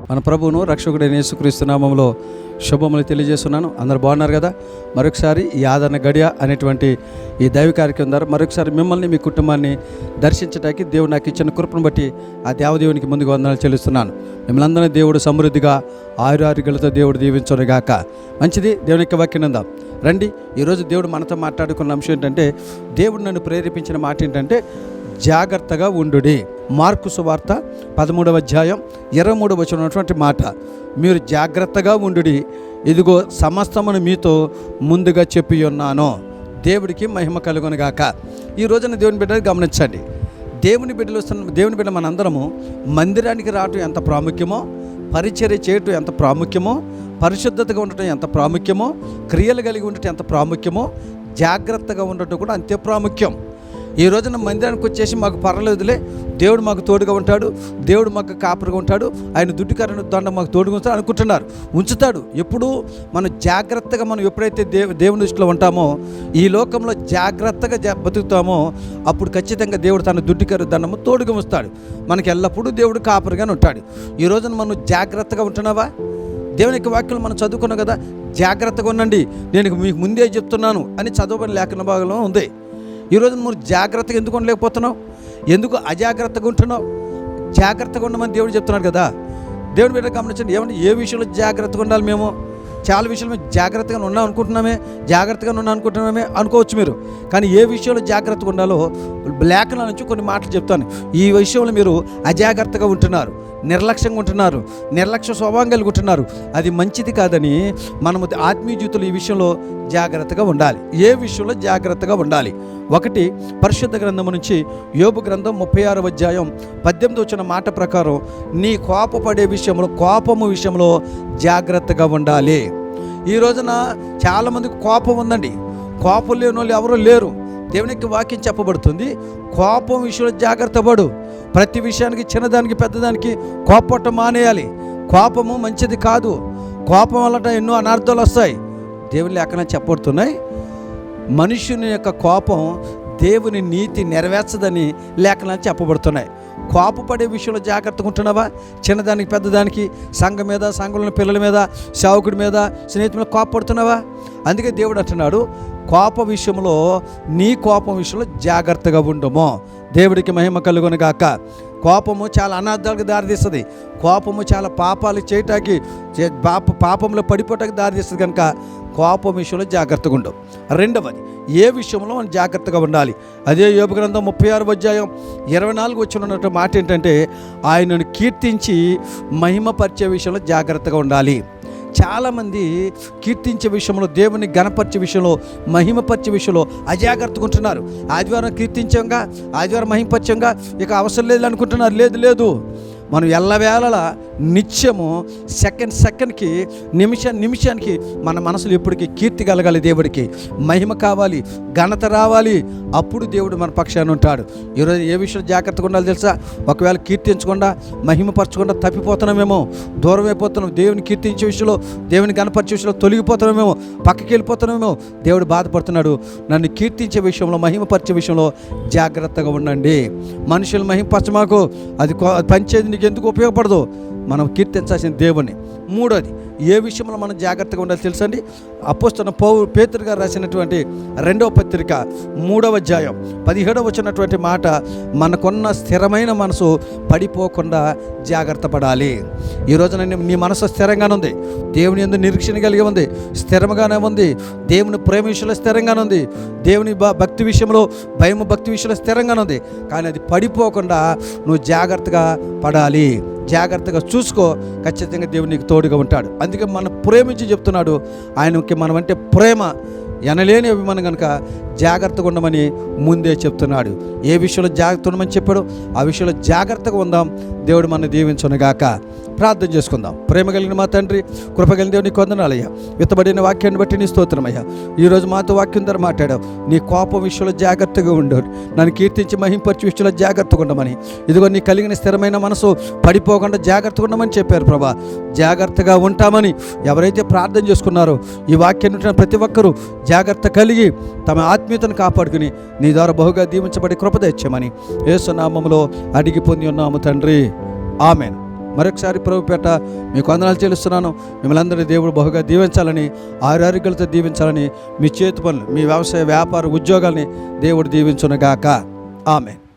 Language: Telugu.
మన ప్రభువును రక్షకుడైన యేసుక్రీస్తు నామములో శుభములు తెలియజేస్తున్నాను. అందరు బాగున్నారు కదా? మరొకసారి ఈ ఆదరణ గడియ అనేటువంటి ఈ దైవ కార్యక్రమం ద్వారా మరొకసారి మిమ్మల్ని, మీ కుటుంబాన్ని దర్శించడానికి దేవుడు నాకు ఇచ్చిన కృపను బట్టి ఆ దేవదేవునికి ముందుకు వందనాలు చెల్లిస్తున్నాను. మిమ్మల్ని అందరినీ దేవుడు సమృద్ధిగా ఆయురారోగ్యాలతో దేవుడు దీవించునుగాక. మంచిది, దేవుని యొక్క వాక్యం ఉందాం రండి. ఈరోజు దేవుడు మనతో మాట్లాడుకున్న అంశం ఏంటంటే, దేవుడు నన్ను ప్రేరేపించిన మాట ఏంటంటే జాగ్రత్తగా ఉండుడి. మార్కు సువార్త 13వ అధ్యాయం 23వ వచనం ఉన్నటువంటి మాట, మీరు జాగ్రత్తగా ఉండుడి, ఇదిగో సమస్తమును మీతో ముందుగా చెప్పి ఉన్నాను. దేవుడికి మహిమ కలుగునుగాక. ఈ రోజున దేవుని బిడ్డలు గమనించండి. దేవుని బిడ్డ మనందరము మందిరానికి రావటం ఎంత ప్రాముఖ్యమో, పరిచర్య చేయటం ఎంత ప్రాముఖ్యమో, పరిశుద్ధతగా ఉండటం ఎంత ప్రాముఖ్యమో, క్రియలు కలిగి ఉండటం ఎంత ప్రాముఖ్యమో, జాగ్రత్తగా ఉండటం కూడా అంతే ప్రాముఖ్యం. ఈ రోజున మందిరానికి వచ్చేసి మాకు పర్వాలేదులే, దేవుడు మాకు తోడుగా ఉంటాడు, దేవుడు మాకు కాపురుగా ఉంటాడు, ఆయన దుడ్డుకరణ దండ మాకు తోడుగా ఉంటాడు అనుకుంటున్నారు. ఉంచుతాడు. ఎప్పుడు మనం జాగ్రత్తగా, మనం ఎప్పుడైతే దేవుని దృష్టిలో ఉంటామో, ఈ లోకంలో జాగ్రత్తగా బతుకుతామో, అప్పుడు ఖచ్చితంగా దేవుడు తన దుడ్డుకర దండము తోడుగా ఉంచుతాడు. మనకి ఎల్లప్పుడూ దేవుడు కాపురుగానే ఉంటాడు. ఈ రోజున మనం జాగ్రత్తగా ఉంటున్నావా? దేవుని యొక్క వాక్యం మనం చదువుకున్నాం కదా, జాగ్రత్తగా ఉండండి, నేను మీకు ముందే చెప్తున్నాను అని చదవబడిన లేఖన భాగంలో ఉంది. ఈరోజు నువ్వు జాగ్రత్తగా ఎందుకు ఉండలేకపోతున్నావు? ఎందుకు అజాగ్రత్తగా ఉంటున్నావు? జాగ్రత్తగా ఉండమని దేవుడు చెప్తున్నాడు కదా. దేవుని బిడ్డ గమనించండి. ఏమంటే ఏ విషయంలో జాగ్రత్తగా ఉండాలి? మేము చాలా విషయాలు మేము జాగ్రత్తగా ఉన్నాం అనుకుంటున్నామే అనుకోవచ్చు మీరు. కానీ ఏ విషయంలో జాగ్రత్తగా ఉండాలో లేఖనాల నుంచి కొన్ని మాటలు చెప్తాను. ఈ విషయంలో మీరు అజాగ్రత్తగా ఉంటున్నారు, నిర్లక్ష్యంగా ఉంటున్నారు, నిర్లక్ష్య స్వభావం కలిగి ఉంటున్నారు. అది మంచిది కాదని మనము ఆత్మీయ జీవితంలో ఈ విషయంలో జాగ్రత్తగా ఉండాలి. ఏ విషయంలో జాగ్రత్తగా ఉండాలి? ఒకటి, పరిశుద్ధ గ్రంథం నుంచి యోబు గ్రంథం 36వ అధ్యాయం 18 వచ్చిన మాట ప్రకారం, నీ కోపము విషయంలో జాగ్రత్తగా ఉండాలి. ఈ రోజున చాలామందికి కోపం ఉందండి. కోపం లేని వాళ్ళు ఎవరూ లేరు. దేవునికి వాక్యం చెప్పబడుతుంది, కోపం విషయంలో జాగ్రత్త పడు. ప్రతి విషయానికి, చిన్నదానికి పెద్దదానికి కోపపడటం మానేయాలి. కోపము మంచిది కాదు. కోపం వల్ల ఎన్నో అనార్థాలు వస్తాయి. దేవుని లేఖనాలు చెప్పబడుతున్నాయి. మనుషుని యొక్క కోపం దేవుని నీతి నెరవేర్చదని లేఖనాలు చెప్పబడుతున్నాయి. కోపపడే విషయంలో జాగ్రత్తగా ఉంటున్నావా? చిన్నదానికి పెద్దదానికి, సంఘం మీద, సంఘంలోని పిల్లల మీద, సేవకుడి మీద, స్నేహితుల మీద కోపపడుతున్నావా? అందుకే దేవుడు అంటున్నాడు, కోపం విషయంలో జాగ్రత్తగా ఉండము. దేవుడికి మహిమ కలుగునుగాక. కోపము చాలా అనార్థాలకు దారితీస్తుంది. కోపము చాలా పాపాలు చేయటానికి, పాపంలో పడిపోవటానికి దారితీస్తుంది. కనుక కోపం విషయంలో జాగ్రత్తగా ఉండవు. రెండవది, ఏ విషయంలో మనం జాగ్రత్తగా ఉండాలి? అదే యోబు గ్రంథం 36వ అధ్యాయం 24 వచ్చిన మాట ఏంటంటే, ఆయనను కీర్తించి మహిమపరిచే విషయంలో జాగ్రత్తగా ఉండాలి. చాలామంది కీర్తించే విషయంలో, దేవుని గణపరిచే విషయంలో, మహిమపరిచే విషయంలో అజాగ్రత్తగా ఉంటున్నారు. ఆదివారం కీర్తించంగా, ఆదివారం మహిమపరిచంగా ఇక అవసరం లేదు అనుకుంటున్నారు. లేదు, మనం ఎల్లవేళలా నిత్యము సెకండ్కి నిమిషానికి మన మనసులో ఎప్పటికీ కీర్తి కలగాలి. దేవుడికి మహిమ కావాలి, ఘనత రావాలి. అప్పుడు దేవుడు మన పక్షాన ఉంటాడు. ఈరోజు ఏ విషయంలో జాగ్రత్తగా ఉండాలి తెలుసా? ఒకవేళ కీర్తించకుండా, మహిమపరచకుండా తప్పిపోతున్నామేమో, దూరం అయిపోతున్నాం. దేవుని కీర్తించే విషయంలో, దేవుని ఘనపరిచే విషయంలో తొలగిపోతున్నామేమో, పక్కకి వెళ్ళిపోతున్నామేమో. దేవుడు బాధపడుతున్నాడు. నన్ను కీర్తించే విషయంలో, మహిమపరిచే విషయంలో జాగ్రత్తగా ఉండండి. మనుషులు మహిమపరచమాకు, అది పంచేది నీకు ఎందుకు ఉపయోగపడదు. మనం కీర్తించాల్సిన దేవుని. మూడోది, ఏ విషయంలో మనం జాగ్రత్తగా ఉండాలి తెలుసండి? అపోస్తలుడైన పేతురు గారు రాసినటువంటి 2వ పత్రిక 3వ అధ్యాయం 17వ వచ్చినటువంటి మాట, మనకున్న స్థిరమైన మనసు పడిపోకుండా జాగ్రత్త పడాలి. ఈ రోజున నీ మనసు స్థిరంగానే ఉంది, దేవుని యందు నిరీక్షణ కలిగి ఉంది, స్థిరంగానే ఉంది, దేవుని ప్రేమ విషయంలో స్థిరంగానే ఉంది, దేవుని భక్తి విషయంలో, భక్తి విషయంలో స్థిరంగానే ఉంది. కానీ అది పడిపోకుండా నువ్వు జాగ్రత్తగా పడాలి. జాగ్రత్తగా చూసుకో. ఖచ్చితంగా దేవుడు నీకు తోడుగా ఉంటాడు. అందుకే మనం ప్రేమించి చెప్తున్నాడు. ఆయనకి మనం అంటే ప్రేమ ఎనలేని అభిమానం కనుక జాగ్రత్తగా ఉండమని ముందే చెప్తున్నాడు. ఏ విషయంలో జాగ్రత్త ఉండమని చెప్పాడు, ఆ విషయంలో జాగ్రత్తగా ఉందాం. దేవుడు మన దీవించునుగాక. ప్రార్థన చేసుకుందాం. ప్రేమ కలిగిన మా తండ్రి, కృప కలిగిన దేవుని వందనాలయ్యా. విత్తబడిన వాక్యాన్ని బట్టి నీ స్తోత్రమయ్యా. ఈరోజు మాతో వాక్యం ద్వారా మాట్లాడావు. నీ కోపం విషయంలో జాగ్రత్తగా ఉండు, నన్ను కీర్తించి మహింపరిచే విషయంలో జాగ్రత్తగా ఉండమని, ఇదిగో నీ కలిగిన స్థిరమైన మనసు పడిపోకుండా జాగ్రత్తగా ఉండమని చెప్పారు ప్రభా. జాగ్రత్తగా ఉంటామని ఎవరైతే ప్రార్థన చేసుకున్నారో, ఈ వాక్యాన్ని ఉంటున్న ప్రతి ఒక్కరూ జాగ్రత్త కలిగి తమ ఆత్మీయతను కాపాడుకుని నీ ద్వారా బహుగా దీవించబడి కృప తెచ్చామని యేసు నామములో అడిగి పొంది ఉన్నాము తండ్రి. ఆమెన్. మరొకసారి ప్రభుపేట మీకు వందనాలు చెల్లిస్తున్నాను. మిమ్మల్ని అందరినీ దేవుడు బహుగా దీవించాలని, ఆరోగ్యాలతో దీవించాలని, మీ చేతి పనులు, మీ వ్యవసాయ వ్యాపార ఉద్యోగాల్ని దేవుడు దీవించునుగాక. ఆమేన్.